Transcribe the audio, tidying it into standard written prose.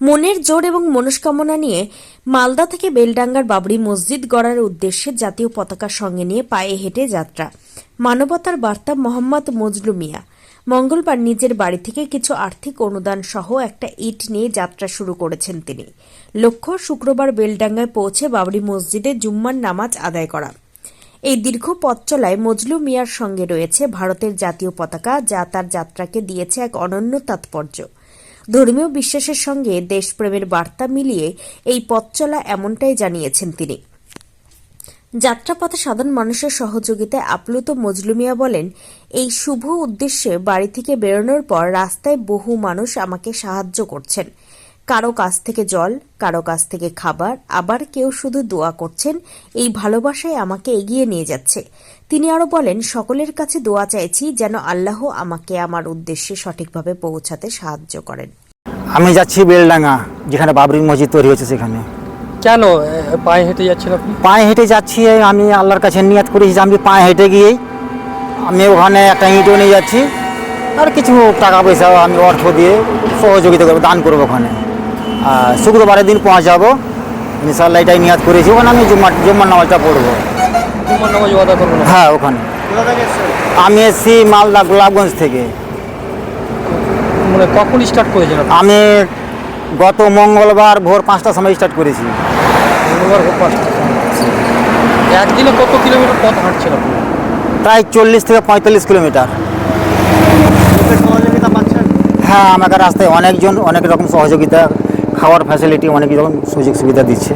মনের জোর এবং মনস্কামনা নিয়ে মালদা থেকে বেলডাঙ্গার বাবরি মসজিদ গড়ার উদ্দেশ্যে জাতীয় পতাকার সঙ্গে নিয়ে পায়ে হেঁটে যাত্রা। মানবতার বার্তা মোহাম্মদ মজলু মিয়া মঙ্গলবার নিজের বাড়ি থেকে কিছু আর্থিক অনুদান সহ একটা ইট নিয়ে যাত্রা শুরু করেছেন তিনি। লক্ষ্য শুক্রবার বেলডাঙ্গায় পৌঁছে বাবরি মসজিদে জুম্মার নামাজ আদায় করা। এই দীর্ঘ পথ চলায় মজলু মিয়ার সঙ্গে রয়েছে ভারতের জাতীয় পতাকা, যা তার যাত্রাকে দিয়েছে এক অনন্য তাৎপর্য। ধর্মীয় বিশ্বাসের সঙ্গে দেশপ্রেমের বার্তা মিলিয়ে এই পথ চলা এমনটাই জানিয়েছেন তিনি। যাত্রাপথে সাধারণ মানুষের সহযোগিতায় আপ্লুত মজলু মিয়া বলেন, এই শুভ উদ্দেশ্যে বাড়ি থেকে বেরোনোর পর রাস্তায় বহু মানুষ আমাকে সাহায্য করছেন। কারো কাছ থেকে জল, কারো কাছ থেকে খাবার, আবার কেউ শুধু দোয়া করছেন। এই ভালোবাসায় আমাকে এগিয়ে নিয়ে যাচ্ছে। তিনি আরো বলেন, সকলের কাছে দোয়া চাইছি যেন আল্লাহ আমাকে আমার উদ্দেশ্যে সঠিকভাবে পৌঁছাতে সাহায্য করেন। আমি যাচ্ছি বেলডাঙ্গা, যেখানে বাবরি মসজিদ তৈরি হয়েছে সেখানে। কেন পায়ে হেঁটে যাচ্ছেন আপনি? পায়ে হেঁটে যাচ্ছি, আমি আল্লাহর কাছে নিয়াত করেছি যে আমি পায়ে হেঁটে গিয়েই আমি ওখানে একটা ইঁটও নিয়ে যাচ্ছি, আর কিছু টাকা পয়সা আমি অর্থ দিয়ে সহযোগিতা করবো, দান করবো ওখানে। আর শুক্রবারের দিন পৌঁছাবো ইনশাআল্লাহ, এটাই নিয়াত করেছি। ওখানে আমি জুম্মার নামাজটা পড়বো। জুম্মার নামাজ আদায় করবেন? হ্যাঁ, ওখানে। আমি এসেছি মালদা গোলাপগঞ্জ থেকে। মানে কখন স্টার্ট করেছেন? আমি গত মঙ্গলবার ভোর 5টার সময় স্টার্ট করেছি। মঙ্গলবার ভোর 5টা। একদিনে কত কিলোমিটার পথ হাঁটছেন আপনি? প্রায় 40 থেকে 45 কিলোমিটার। সহযোগিতা পাচ্ছেন? হ্যাঁ, আমাকে রাস্তায় অনেক রকম সহযোগিতা, খাওয়ার ফ্যাসিলিটি, অনেক রকম সুযোগ সুবিধা দিচ্ছে।